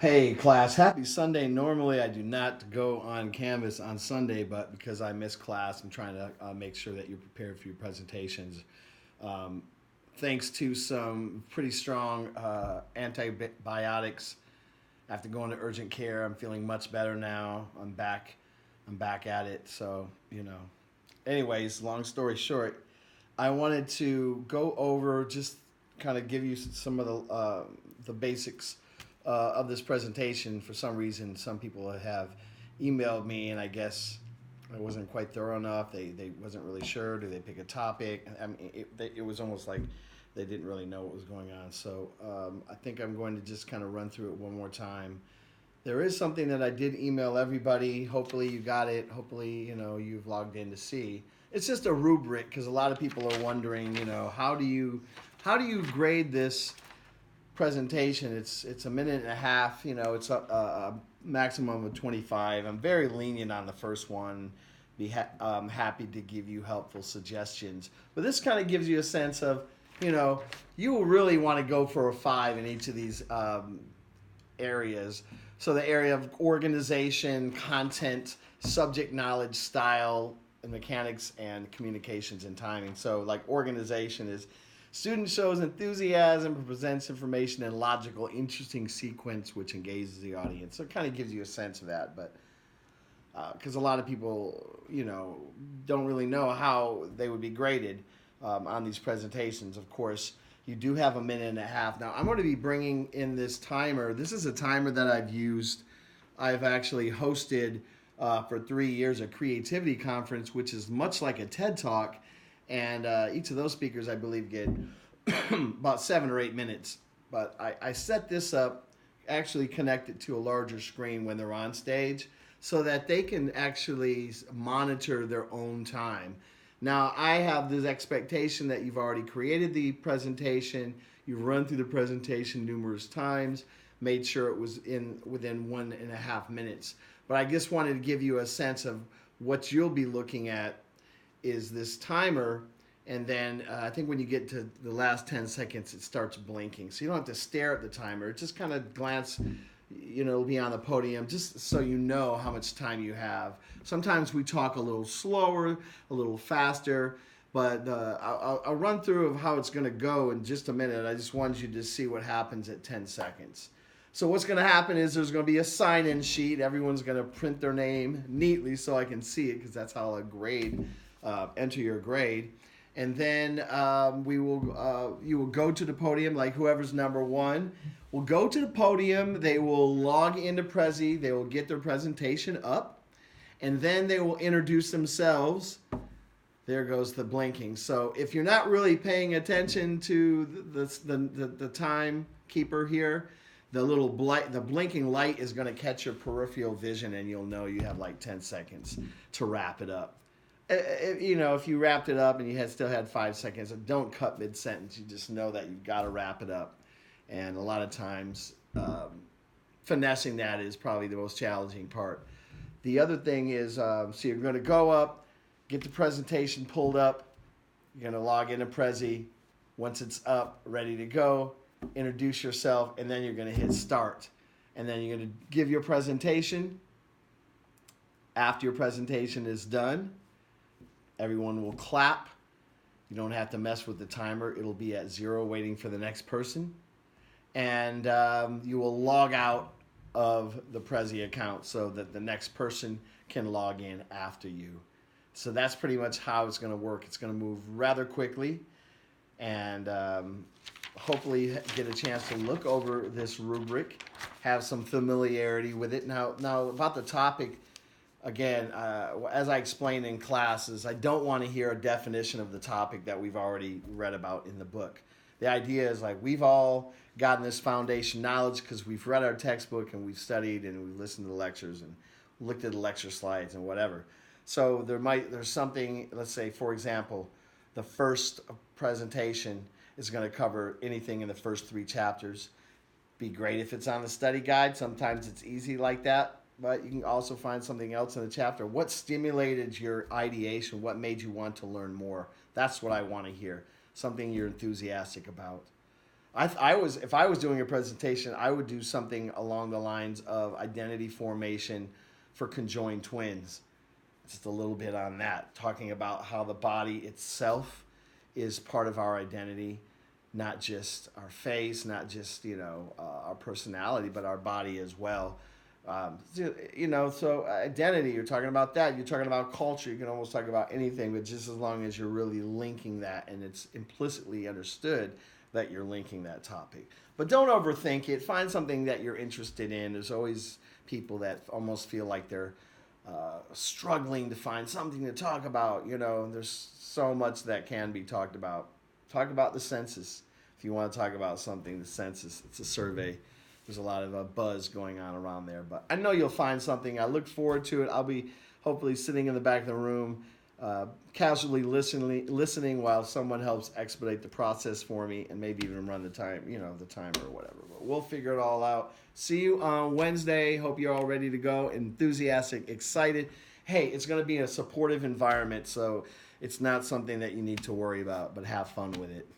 Hey class, happy Sunday. Normally I do not go on Canvas on Sunday, but because I missed class, I'm trying to make sure that you're prepared for your presentations. Um, Thanks to some pretty strong antibiotics after going to urgent care, I'm feeling much better now. I'm back. I'm back at it. So. Anyways, long story short, I wanted to go over just kind of give you some of the basics of this presentation. For some reason, some people have emailed me, and I guess I wasn't quite thorough enough. They wasn't really sure. Do they pick a topic? I mean, it was almost like they didn't really know what was going on. So I think I'm going to just kind of run through it one more time. There is something that I did email everybody. Hopefully you got it. Hopefully you've logged in to see. It's just a rubric because a lot of people are wondering, how do you grade this presentation? It's a minute and a half. It's a maximum of 25. I'm very lenient on the first one. Happy to give you helpful suggestions. But this kind of gives you a sense of, you will really want to go for a 5 in each of these areas. So the area of organization, content, subject knowledge, style, and mechanics, and communications and timing. So like organization is student shows enthusiasm, presents information in logical, interesting sequence, which engages the audience. So it kind of gives you a sense of that, but because a lot of people, don't really know how they would be graded on these presentations. Of course, you do have a minute and a half. Now, I'm going to be bringing in this timer. This is a timer that I've used. I've actually hosted for 3 years a creativity conference, which is much like a TED Talk. And each of those speakers, I believe, get about 7 or 8 minutes. But I set this up, actually connect it to a larger screen when they're on stage so that they can actually monitor their own time. Now, I have this expectation that you've already created the presentation, you've run through the presentation numerous times, made sure it was within 1.5 minutes. But I just wanted to give you a sense of what you'll be looking at is this timer, and then I think when you get to the last 10 seconds, it starts blinking. So you don't have to stare at the timer. Just kind of glance, it'll be on the podium, just so you know how much time you have. Sometimes we talk a little slower, a little faster, but I'll run through of how it's going to go in just a minute. I just wanted you to see what happens at 10 seconds. So what's going to happen is there's going to be a sign-in sheet. Everyone's going to print their name neatly so I can see it, because that's how I enter your grade. And then you will go to the podium, like whoever's number one will go to the podium. They will log into Prezi. They will get their presentation up, and then they will introduce themselves. There goes the blinking. So if you're not really paying attention to the timekeeper here, the blinking light is going to catch your peripheral vision, and you'll know you have like 10 seconds to wrap it up. If you wrapped it up and you still had 5 seconds, don't cut mid-sentence. You just know that you've got to wrap it up. And a lot of times, finessing that is probably the most challenging part. The other thing is, so you're going to go up, get the presentation pulled up. You're going to log into Prezi. Once it's up, ready to go, introduce yourself, and then you're going to hit start. And then you're going to give your presentation. After your presentation is done, everyone will clap. You don't have to mess with the timer. It'll be at 0 waiting for the next person. And you will log out of the Prezi account so that the next person can log in after you. So that's pretty much how it's going to work. It's going to move rather quickly, and hopefully get a chance to look over this rubric, have some familiarity with it. Now about the topic, again, as I explained in classes, I don't want to hear a definition of the topic that we've already read about in the book. The idea is like we've all gotten this foundation knowledge because we've read our textbook and we've studied and we've listened to the lectures and looked at the lecture slides and whatever. So there's something, let's say, for example, the first presentation is going to cover anything in the first 3 chapters. Be great if it's on the study guide. Sometimes it's easy like that. But you can also find something else in the chapter. What stimulated your ideation? What made you want to learn more? That's what I want to hear. Something you're enthusiastic about. If I was doing a presentation, I would do something along the lines of identity formation for conjoined twins. Just a little bit on that, talking about how the body itself is part of our identity, not just our face, not just our personality, but our body as well. So identity, you're talking about that. You're talking about culture. You can almost talk about anything, but just as long as you're really linking that and it's implicitly understood that you're linking that topic. But don't overthink it. Find something that you're interested in. There's always people that almost feel like they're struggling to find something to talk about. There's so much that can be talked about. Talk about the census. If you want to talk about something, the census, it's a survey. There's a lot of buzz going on around there, but I know you'll find something. I look forward to it. I'll be hopefully sitting in the back of the room, casually listening while someone helps expedite the process for me, and maybe even run the timer or whatever. But we'll figure it all out. See you on Wednesday. Hope you're all ready to go, enthusiastic, excited. Hey, it's going to be a supportive environment, so it's not something that you need to worry about, but have fun with it.